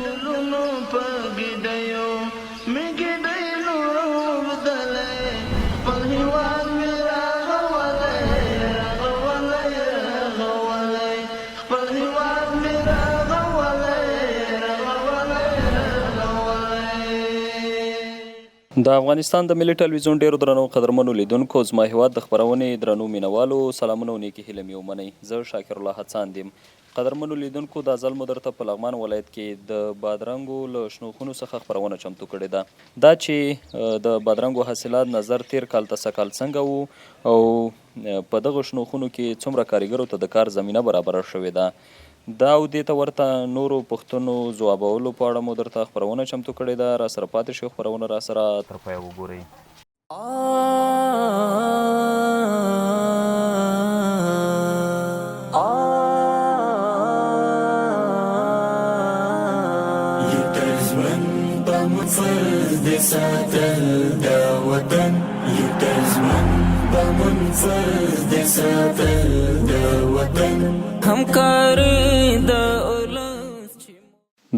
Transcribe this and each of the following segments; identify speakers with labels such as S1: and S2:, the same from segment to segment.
S1: ګلونو په ګیدیو مې ګیدی نور اوبدلی خپل هېواد مې راغولی خپل هېواد مې
S2: د افغانستان د ملي ټلویزیون ډیرو درنو قدرمنو لیدونکو زما هیواد د خپرونې درنو مینوالو سلامونه او نیکې هیلې مې ومنئ. زه شاکر الله هڅاند یم. قدرمنو لیدونکو دا ځل مو درته په لغمان ولایت کې د بادرنګو له شنو خونو څخه خپرونه چمتو کړې ده. دا چې د بادرنګو حاصلات نظر تیر کال ته سږ کال څنګه وو او په دغه شنو خونو کې څومره کارګرو ته د کار زمینه برابره شوې ده، دا او دې ته ورته نورو پوښتنو ځوابولو په اړه مو درته خپرونه چمتو کړې ده. راسره پاتې شئ، خپرونه راسره تر پایه وګورئ.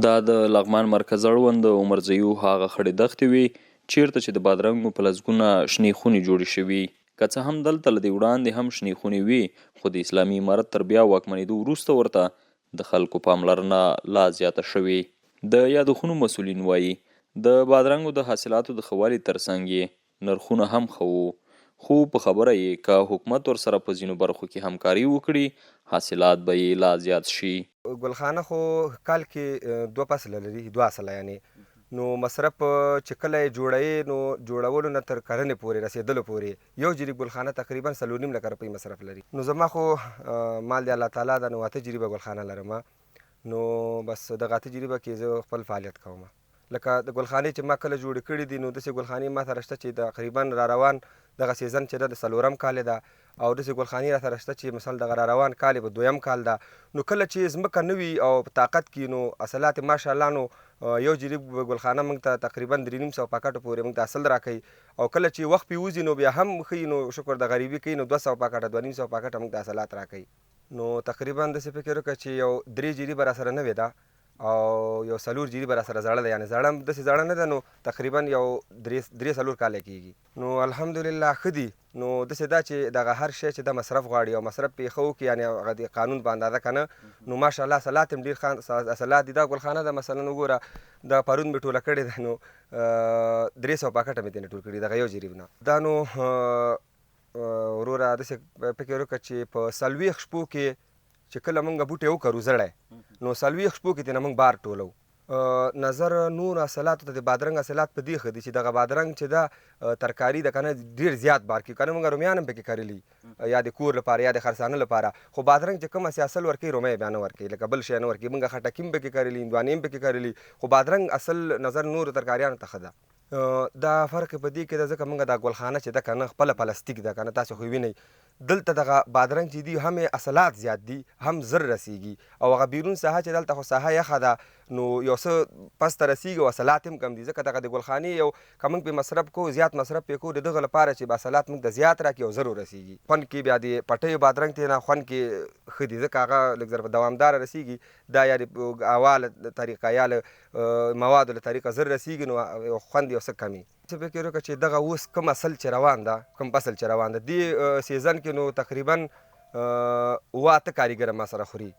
S2: دا د لغمان مرکز اړوند عمرزیو هغه خړې دښتې وې چیرته چې د بادرنګو په لسګونه شنې خونې جوړې شوي. که څه هم دلته له دې وړاندې هم شنې خونې وې، خو د اسلامي امارت تر بیا واکمنېدو وروسته ورته د خلکو پاملرنه لا زیاته شوې. د یادو خونو مسؤلین وایي د بادرنګو د حاصلاتو د ښه والي ترڅنګ یې نرخونه هم ښه وو، خو په خبره یې که حکومت ورسره په ځینو برخو کې همکاري وکړي حاصلات به یې لا زیات شي.
S3: ګلخانه خو کال کې دوه فصله لري، دوه اصله یعنی نو مصرف چې کله یې جوړوي نو جوړولو نه تر کرنې پورې رسېدلو پورې یو جریب ګلخانه تقریبا 4.5 لکه روپۍ مصرف لري. نو زما خو مال دی الله تعالی ده، نو 8 جریبه ګلخانه لرم، نو بس دغه 8 جریبه کې زه خپل فعالیت کوم. لکه د ګلخانې چې ما کله جوړې کړي دي نو داسې ګلخانې ما سره شته چې تقریبا را روان دغه سیزن چې ده د 4م کال ده، او داسې ګلخانې را سره شته چې مثلا دغه را روان کال به 2م کال ده. نو کله چې ځمکه نه وي او په طاقت کې نو حاصلات ماشاءالله نو یو جریب ګلخانه موږ ته تقریبا 350 پاکټو پورې موږ ته حاصل راکوي، او کله چې وخت پې وځي نو بیا هم ښه نو شکر د غریبي کوي نو 200 پاکټه 250 پاکټه موږ ته حاصلات راکوي. نو تقریبا داسې فکر وکړه چې یو 3 جریبه را سره نوې ده او یو 4 جریبه را سره زړه ده، یعنې زړه داسې زړه نه ده، نو تقریبا یو 3-4 کاله کېږي. نو الحمدلله ښه دي. نو داسې دا چې دغه هر شی چې دا مصرف غواړي او مصرف پې ښه وکړي، یعنې هغه د قانون په اندازه که نه، نو ماشاءالله حاصلات هم ډېر ښه حاصلات دي. دا ګلخانه ده مثلا وګوره دا پرون مې ټوله کړې ده، نو 300 پاکټه مې ترې ټول کړي دغه یو جریب نه. دا نو وروره داسې فکر وکړه چې په 40 شپو کې چې کله موږ بوټی وکرو زړی، نو 40 شپو کې ترېنه موږ بار ټولو. نظر نور حاصلاتو ته د بادرنګ حاصلات په دې ښه دي چې دغه بادرنګ چې ده ترکاري ده که نه ډېر زیات بار کوي، که نه موږ رومیان هم پکې کرلي یا د کور لپاره یا د خرڅانه لپاره، خو بادرنګ چې کوم هسې اصل ورکوي رومی بیا نه ورکوي، لکه بل شی نه ورکوي. موږ خټکي هم پکې کرلي، هندوانې هم پکې کرلي، خو بادرنګ اصل نظر نورو ترکاریانو ته ښه ده. دا فرق په دې کې ده ځکه موږ دا ګلخانه چې ده که نه خپله پلاستیک ده که نه، تاسې خو وینئ دلته دغه بادرنګ چې دي هم اصلات زیات دي، هم زر رسیږي، او هغه بیرون ساحه چې دلته خو ساحه یخه ده نو یو څه پس ته رسیږي او اصلات هم کم دي. ځکه دغه د ګلخانې یو که موږ پې مصرف کوو زیات مصرف پې کوو د دغه لپاره چې به اصلات موږ ته زیات راکړي او زر ورسیږي. خوند کې بیا د پټیو بادرنګ ته نه خوند کې ښه دي، ځکه هغه لږ زر په دوامداره رسیږي، دا یا د هوا له طریقه یا له موادو له طریقه زر رسیږي، نو خوند یو څه کمي. څه فکر وکړه چې دغه اوس کوم اصل چې روان ده، کوم فصل چې روان ده دې سیزن کې نو تقریبا 8 کارګره ما سره خوري،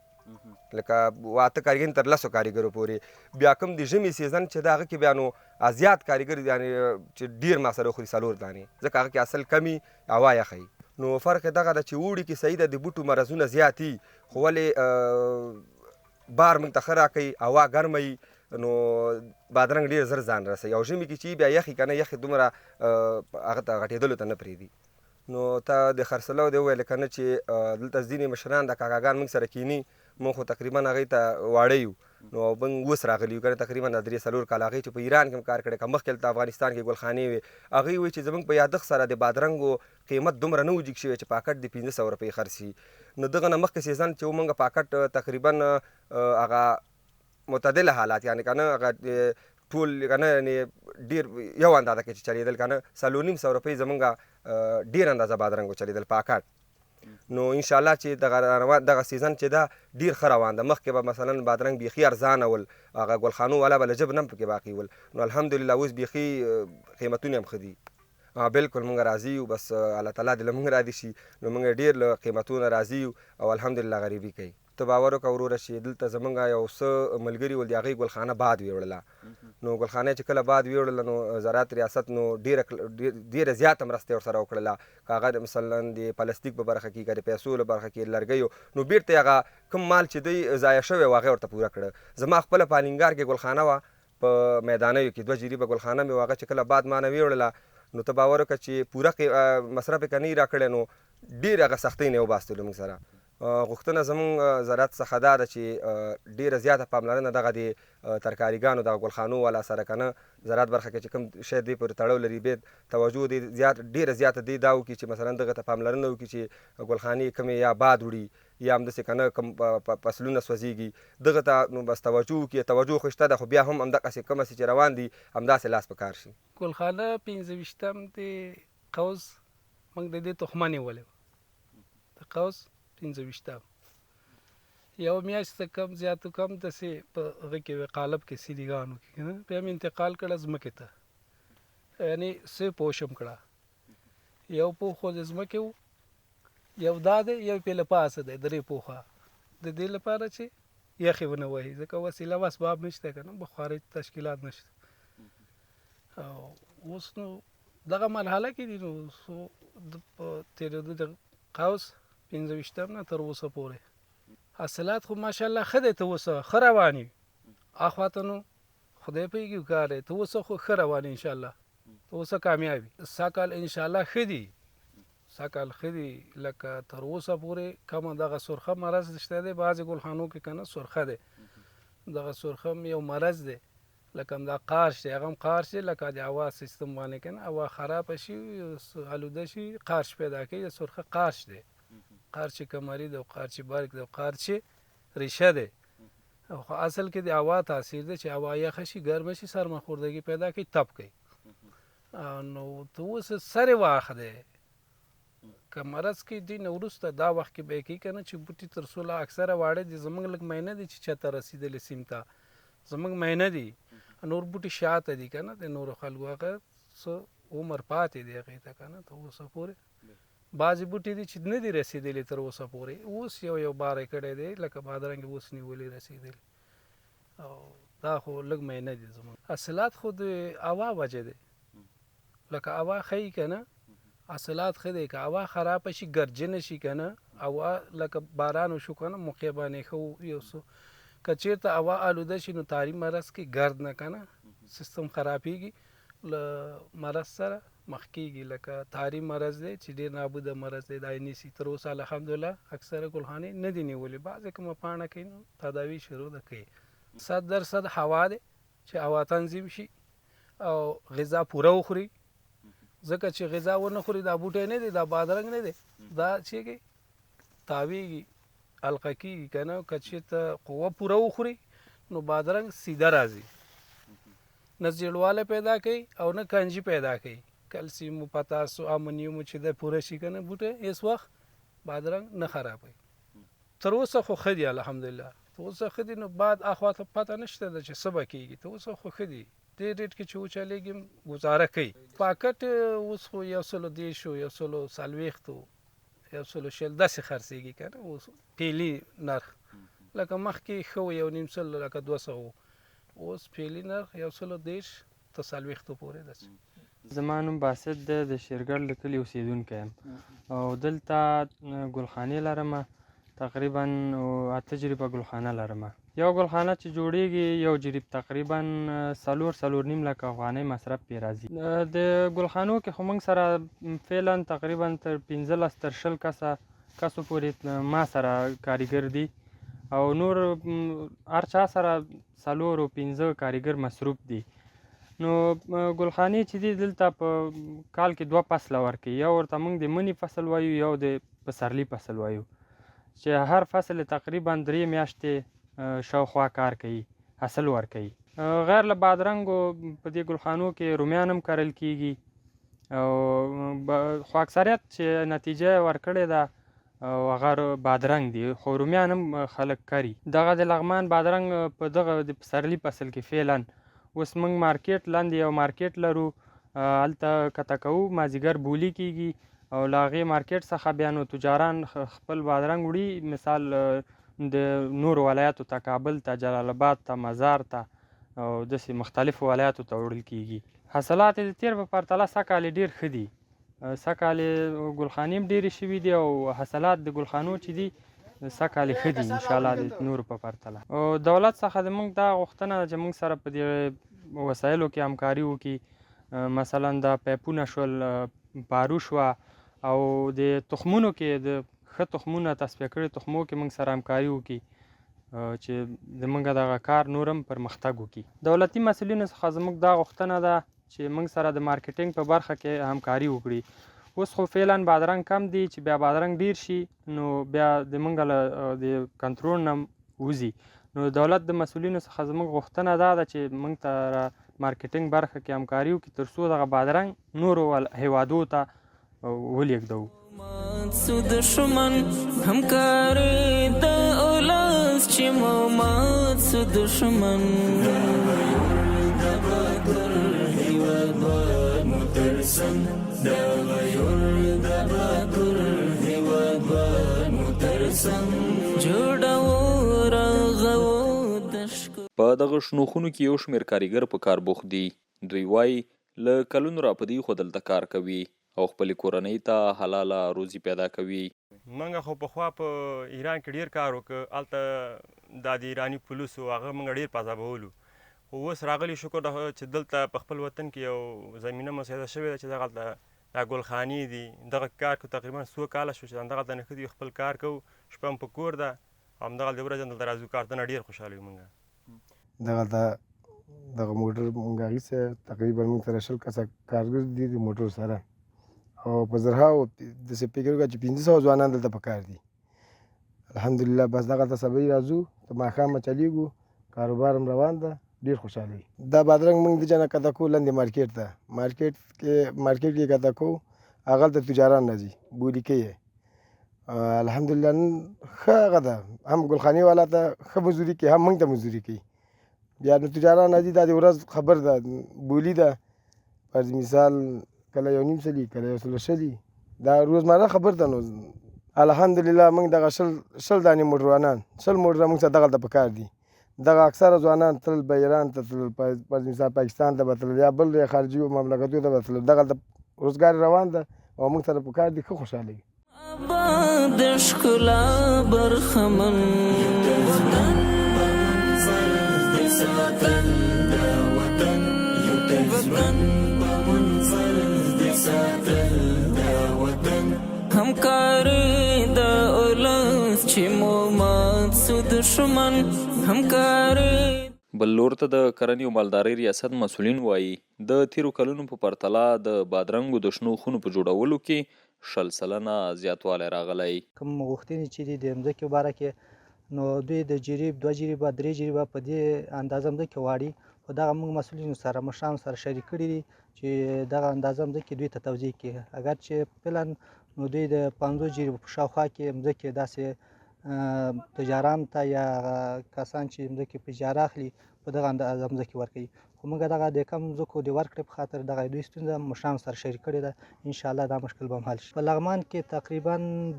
S3: لکه 8 کارګر تر 10 کارګرو پورې. بیا کوم د ژمي سیزن چې ده هغه کې بیا نو زیات کارګر یعنې چې ډېر ما سره خوري 4 دانې، ځکه هغه کې اصل کمي هوا یخی. نو فرق یې دغه ده چې اوړي کې صحیح ده د بوټو مرضونه زیات دي، خو ولې بار موږ ته ښه راکوي، هوا ګرمه وي نو بادرنګ ډېر زر ځان رسوي، او ژمي کې چې بیا یخي که نه یخې دومره هغه ته غټېدلو ته نه پرېږدي. نو ته د خرڅلاو دې وویلې که نه چې دلته ځینې مشران د کاکاګان موږ سره کیني، موږ خو تقریبا هغوی ته واړه یو، نو موږ اوس راغلي یو که نه تقریبا 3-4 کاله. هغوی چې په ایران کې هم کار کړی، که مخکې هلته افغانستان کې ګلخانې وې، هغوی وایي چې زموږ په یادښت سره د بادرنګو قیمت دومره نه و جګ شوی چې پاکټ د 500 روپۍ خرڅ شي. نو دغه نه مخکې سیزن چې و موږ پاکټ تقریبا هغه معتدله حالات، یعنې که نه هغه ټول که نه ډېر یو اندازه کې چې چلېدل، که نه 4.5 روپۍ زمونږ ډېر اندازه بادرنګ چلېدل پاکټ. نو انشاءالله چې دغه سیزن چې دا ډیر ښه روان ده. مخکې به مثلا بادرنګ بیخي ارزانه ول، هغه ګلخانو والا به له جب نه پکې باقي ول، نو الحمدلله اوس بیخي قیمتونه هم ښه دي. بالکل مونږ راضي یو، بس الله تعالی دې له مونږ راضي شي. نو مونږ ډېر له قیمتونه راضي یو او الحمدلله غریبي کوي. ته باور وکړه وروره چې دلته زمونږ یو څه ملګري ول، د هغوی ګلخانه باد ویوړله. نو ګلخانه چې کله باد ویوړله نو زراعت ریاست نو ډېره زیاته مرسته ورسره وکړله، که هغه مثلا د پلاستیک په برخه کې، که د پیسو له برخه کې، لرګیو، نو بیرته یې هغه کوم مال چې دی ضایع شوی و هغه ورته پوره کړه. زما خپله په الینګار کې ګلخانه وه، په میدانیو کې 2 جریبه ګلخانه مې وه. هغه چې کله باد مانه ویوړله نو ته باور وکړه چې پوره مصرف یې که نه راکړی نو ډېر هغه سختۍ نه یې وباستلو موږ سره. غوښتنه زموږ زراعت څخه دا ده چې ډېره زیاته پاملرنه دغه د ترکاریګانو دغه ګلخانو والا سره که نه زراعت برخه کې چې کوم شی دې پورې تړاو لري بید توجه دې ډېره زیاته دې دا وکړي چې مثلا دغه ته پاملرنه وکړي چې ګلخانې کومې یا باد وړي یا همداسې که نه کوم فصلونه سوځېږي، دغه ته نو بس توجه وکړي. توجه خو شته ده، خو بیا هم همدغسې کومسې چې روان دي همداسې لاس په کار شي.
S4: ګلخانه 25م د قوس موږ د دې تخمه نیولې وه، د قوس 25م یو میاشت کم زیاتو کم داسې په هغه کې قالب کې سیلیګانو کې که نه بیا مې انتقال کړه ځمکې ته، یعنې 3 پوښ هم کړه. یو پوښ خو د ځمکې و، یو دا دی، یو پې له پاسه دی 3 پوښه، د دې لپاره چې یخې ونه وهي، ځکه وسیله و اسباب نشته که نه، بخاري تشکیلات نشته. او اوس نو دغه مرحله کې دي نو په تېرېدو د قوس 25م نه تر اوسه پورې حاصلات خو ماشاءالله ښه دی، ته اوسه ښه روان یو. اخواته نو خدای پوهېږي کار دی، ته اوسه خو ښه روان یې انشاءالله، ته اوسه کامیاب یې. سږکال انشاءالله ښه دي، سږکال ښه دي، لکه تر اوسه پورې کومه دغه سرخه مرض شته دی بعضې ګلخانو کې که نه سرخه دی، دغه سرخه هم یو مرض دی، لکه همدا قارش دی، هغه هم قارش دی لکه د هوا سیستم باندې که نه هوا خرابه شي آلوده شي قارش پیدا کوي، د سرخه قارش دی، قارچ کمری دی او قارچ بارک دی او قارچ ریشه دی. خو اصل کې د هوا تاثیر دی چې هوا یخه شي ګرمه شي سرماخوردګي پیدا کوي، تب کوي. نو ته اوس سر واخ دی که مرض کې دی نه وروسته دا وخت کې به یې کوي که نه چې بوټي تر څو لا اکثره واړه دي، زموږ لږ مینه دي چې چته رسېدلې سیم ته، زموږ مینه دي، نور بوټي شاته دي که نه د نورو خلکو هغه څه عمر پاتې دی هغې ته که نه تر اوسه پورې. بعضې بوټي دي چې نه دي رسېدلي تر اوسه پورې، اوس یو باره کړی دی لکه بادرنګ اوس نیولې رسېدلي، او دا خو لږ مینه دي زموږ. حاصلات خو د هوا وجه دی، لکه هوا ښیي که نه حاصلات ښه دی، که هوا خرابه شي ګرجنه شي که نه هوا لکه باران وشو که نه موقع باندې ښه یو څه، که چېرته هوا آلوده شي نو تاري مرض کې ګرد نه که نه سیستم خرابېږي، له مرض سره مخ کېږي، لکه تاري مرض دی چې ډېر نابوده مرض دی، دا یې نیسي. تر اوسه الحمدلله اکثره ګلخانې نه دي نیولې، بعضې کومه پاڼه کوي نو تداوي شروع ده کوي. 100% هوا دی چې هوا تنظیم شي او غذا پوره وخوري، ځکه چې غذا ونه خوري دا بوټی نه دی، دا بادرنګ نه دی، دا چې کوي تاویږي حلقه کېږي که نه. که چېرته قوه پوره وخوري نو بادرنګ سیده راځي، نه زیړوالی پیدا کوي او نه کنجي پیدا کوي. کلسیم و پتاس و امونیم چې د پوره شي که نه بوټی هېڅ وخت بادرنګ نه خرابوي. تر اوسه خو ښه دي الحمدلله، تر اوسه ښه دي. نو بعد اخواته پته نشته ده چې څه به کېږي، تر اوسه خو ښه دي، ډېر ریټ کې چې وچلېږي ګزاره کوي. پاکټ اوس خو 130 و 140 120 داسې خرڅېږي که نه، اوس پیلي نرخ، لکه مخکې ښه و 1.5 لکه 200 اوس پیلي نرخ 130 تر 40 پورې داسې.
S5: زما نوم باسط دی، د شیرګل د کلي اوسېدونکی یم او دلته ګلخانې لرمه، تقریبا 8 جریبه ګلخانه لرمه. یو ګلخانه چې جوړېږي یو جریب تقریبا 4.5 لکه افغانۍ مصرف پرې راځي. د ګلخانو کې خو موږ سره فعلا تقریبا تر 15 تر 20 کسو پورې ما سره کاریګر دي او نور هر چا سره 4 او 15 کاریګر مصروف دي. نو ګلخانې چې دي دلته په کال کې 2 فصله ورکوي، یو ورته موږ د مني فصل وایو، یو د پسرلي فصل وایو، چې هر فصل تقریبا 3 میاشتې شاوخوا کار کوي، حاصل ورکوي. غیر له بادرنګو په دې ګلخانو کې رومیان هم کرل کېږي، او خو اکثریت چې نتیجه یې ورکړې ده او هغه بادرنګ دی، خو رومیان هم خلک کري. دغه د لغمان بادرنګ په دغه د پسرلي فصل کې فعلا اوس موږ مارکیټ لاندې یو مارکیټ لرو، هلته کته کوو، مازدیګر بولي کېږي او له هغې مارکیټ څخه بیا نو تجاران خپل بادرنګ وړي، مثال د نورو ولایاتو ته، کابل ته، جلال آباد ته، مزار ته او داسې مختلفو ولایاتو ته وړل کېږي. حاصلات یې د تېر په پرتله سږ کال ډېر ښه دي. سږ کال ګلخانې هم ډېرې شوي دي او حاصلات د ګلخانو چې دي سږ کال ښه دي انشاءالله د نورو په پرتله. او دولت څخه د موږ دا غوښتنه ده چې موږ سره په دې وسایلو کې همکاري وکړي، مثلا دا پیپونه شول، پارو شوه او د تخمونو کې د ښه تخمونه تصفیه کړي تخمو کې موږ سره همکاري وکړي چې زموږ دغه کار نور هم پرمختګ وکړي. دولتي مسؤلینو څخه زموږ دا غوښتنه ده چې موږ سره د مارکیټینګ په برخه کې همکاري وکړي. اوس خو فعلا بادرنګ کم دی، چې بیا بادرنګ ډیر شي نو بیا د موږ له د کنټرول نه وځي. نو دولت د مسؤلینو څخه زموږ غوښتنه دا ده چې موږ ته مارکیټینګ برخه کې همکاري وکړي تر څو دغه بادرنګ نورو هیوادو ته ولېږدوو.
S6: دشمن همکاري د اولس چې مومات سو دشمن مترسم د غيور د بادر هیواد مترسم جوړو رغو دشکو.
S2: په دغه شنوخونو کې یو شمېر کاریګر په کار بوخت دي. دوی وایي له کلونو راپدې خو دلته کار کوي او خپلې کورنۍ ته حلاله روزي پیدا کوي.
S3: منګه خو پخوا په ایران کې ډیر کار وکړ، هلته دا د ایراني پولیسو هغه موږ ډیر پازابولو، خو اوس راغلی شکر ده چې دلته په خپل وطن کې یو زمینه مساعده شوې ده چې دغلته دا ګلخانې دي. دغه کار کو تقریبا 100 کاله شو چې همدغلته نه ښه دي، خپل کار کوو، شپه هم په کور ده، همدغلته ورځ هم دلته راځو کار ته، نه ډېر خوشحاله یو موږ.
S7: دغلته دغه موټر موږ اخیستی، تقریبا موږ سره 20 کسه کارګر دي د موټر سره، او په زرهاو داسې فکر وکړه چې 500 ځوانان دلته په کار دي. الحمدلله بس دغلته سبا راځو، تر ماښامه چلیږو، کاروبار هم روان ده، ډېر خوشحاله وي. دا بادرنګ موږ دلته نه کته کوو لاندې مارکیټ ته، مارکیټ کې کته کوو، هغلته تجاران راځي، بولي کوي. الحمدلله نن ښه هغه ده، هم ګلخانې والا ته ښه مزدوري کوي، هم موږ ته مزدوري کوي. بیا نو تجاران راځي، دا د ورځ خبر ده، بولي ده، فرض مثال کله 1.5 سلي، کله 1 سل شلي، دا روزمره خبر ده. نو الحمدلله موږ دغه 20 دانې موټروانان، 20 موټره موږ سره دغلته په کار دي. دغه اکثره ځوانان تلل به ایران ته تلل، فرض مثال پاکستان ته به تلل، یا بل خارجي مملکتونو ته به تلل، دغلته روزګار روان ده او موږ سره په کار دي، ښه خوشحاله وي.
S6: آباد ښکلا برخمن وطن بمنظر د ساتل د وطن وطن بمنظر د ساتل د وطن همکاري د اولس چې مومات سو دشمن همکاري.
S2: بل لور ته د کرنې او مالدارۍ ریاست مسؤلین وایي د تیرو کلونو په پرتله د بادرنګو د شنو خونو په جوړولو کې 60% زیاتوالی راغلی.
S8: کوم غوښتنې چې دي د مځکې په باره کې، نو دوی د جریب 2 جریبه 3 جریبه په دې اندازه مځکې غواړي، خو دغه موږ مسؤلینو سره مشرانو سره شریک کړي دي چې دغه اندازه مځکې دوی ته توزیع کړي. اگر چې پلان نو دوی د 50 جریبو په شاوخوا کې مځکې داسې تجاران ته یا کسان چې مځکې په اجاره اخلي په دغه اندازه مځکې ورکوي، خو موږ دغه د کم مځکو د ورکړې په خاطر دغه دوی ستونزه مشرانو سره شریک کړې ده. انشاءالله دا مشکل به هم حل شي. په لغمان کې تقریبا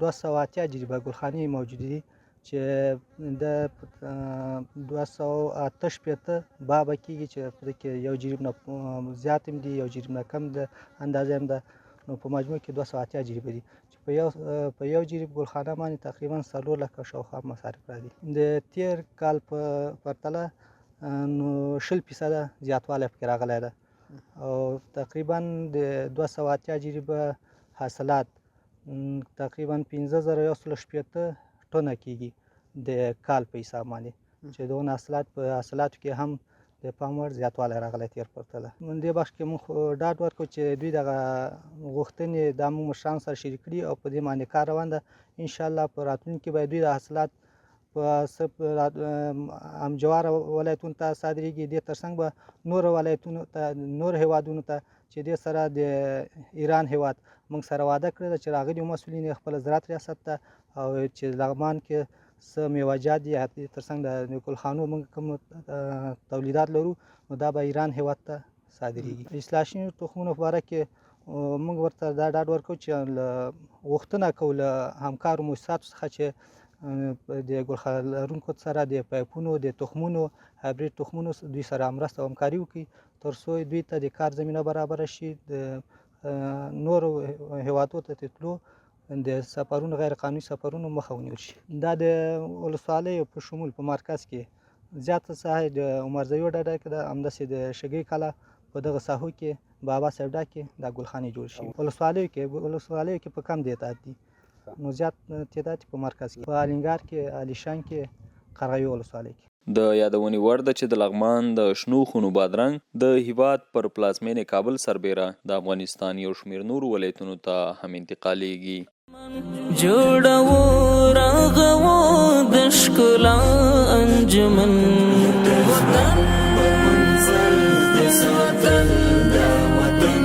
S8: 280 جریبه ګلخانې موجودې دي چې د 288 بابه کېږي چې په دې کې یو جریب نه زیات هم دي، یو جریب نه کم ده، اندازه هم ده. نو په مجموع کې 280 جریبه دي چې په یو جریب ګلخانه باندې تقریبا 4 لکه شاوخوا مصارف راځي. د تیر کال په پرتله نو 20% زیاتوالی پکې راغلی ده او تقریبا د 280 جریبه حاصلات تقریبا 15160 ټنه کېږي د کال په حساب باندې، چې دغه حاصلات په حاصلاتو کې هم د پام وړ زیاتوالی راغلی تیر پرتله. دې بخش کې موږ ډاډ ورکړو چې دوی دغه غوښتنې دا موږ مشرانو سره شریک کړي او په دې باندې کار روان ده. انشاءالله په راتلونکي کې به دوی د حاصلات په همجواره ولایتونو ته صادریږي، دې ترڅنګ به نور ولایتونو ته، نور هیوادونو ته، چې دې سره د ایران هیواد موږ سره وعده کړې ده چې راغلي مسؤلین خپل زراعت ریاست ته او چې لغمان کې څه میوه‌جات دي ترڅنګ د ګلخانو موږ کوم تولیدات لرو نو دا به ایران هیواد ته صادریږي. اصلاح شوي تخمونو په باره کې موږ ورته دا ډاډ ورکوو چې غوښتنه کوو له همکارو مؤسساتو څخه چې د ګلخانه لرونکو سره د پایپونو د تخمونو هایبریډ تخمونو دوی سره مرسته او همکاري وکړي تر څو دوی ته د کار زمینه برابره شي د نورو هیوادو ته تلو د سفرونو غیر قانوني سفرونو مخه ونیول شي. دا د ولسوالیو په شمول په مرکز کې زیاته ساحه د عمرزیو ډډه کې ده، همداسې د شګۍ کلا په دغه ساحو کې بابا صاحب ډا کې دا ګلخانې جوړ شي. ولسوالیو کې په کم تعداد دي نو زیات تعداد په مرکز کې په الینګار کې، علیشان کې، قرغیو ولسوالۍ کې.
S2: د یادونې وړ ده چې د لغمان د شنو خونو بادرنګ د هیواد پر پلازمینې کابل سربیره د افغانستان یو شمېر نورو ولایتونو ته هم انتقالیږي.
S6: جوړو راغو د ښکلا انجمن وطن بمنظر د ساتل دا وطن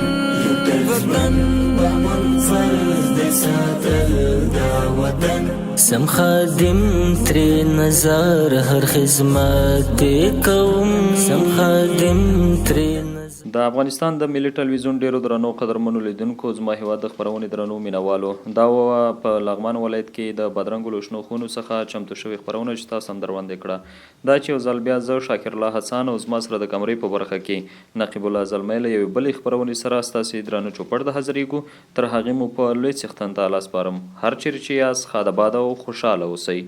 S6: وطن بمنظر د ساتل دا وطن سم خادم ترې نظر هر خدمت کوم سم خادم ترې
S2: د افغانستان د ملي ټلویزیون ډیرو درنو قدرمنو لیدونکو زما هیواد د خپرونې درنو مینوالو دا په لغمان ولایت کې د بادرنګو له شنو خونو څخه چمتو شوې خپرونه چې تاسو هم دروندې کړه دا چې یو ځل بیا زه شاکر الله حسن او زما سره د کمرې په برخه کې نقیب الله زلمی له یوې بلې خپرونې سره ستاسې درانه چوپړ د حاضرېږو تر هغې مو په لوی څښتن ته الله سپارم. هر چیرې چې یاست ښاد آباد او خوشحاله اوسئ.